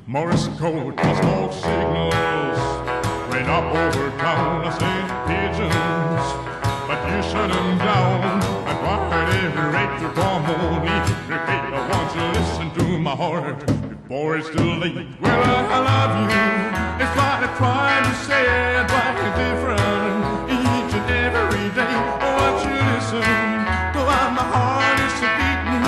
Morse code, the smoke signals rain up over town. I say pigeons, but you shut them down. I'd walk at every rate to come on every gate. I want you to listen to my heart before it's too late. Well, I love you. It's what I try to say. I try to different each and every day. I want you to listen to why my heart is so beating.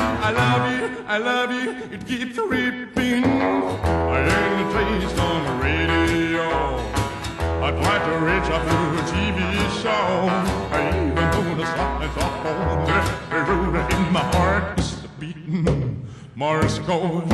I love you, it keeps repeating. I ain't a taste on the radio. I'd like to reach up to a TV show. I even know the signs up on the road in my heart is the beating Morse code.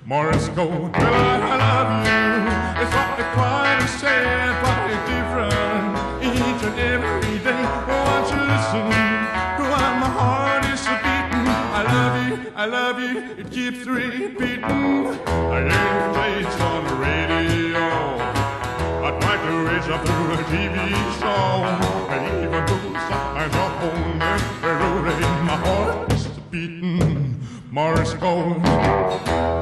Morse code. Well, I love you. It's what I try to say. I try different each and every day. Oh, won't you listen to why my heart is so beating? I love you. It keeps repeating. I ain't placed on the radio. I'd like to reach up to a TV show. I even put signs up on the road in my heart is beating Morse code.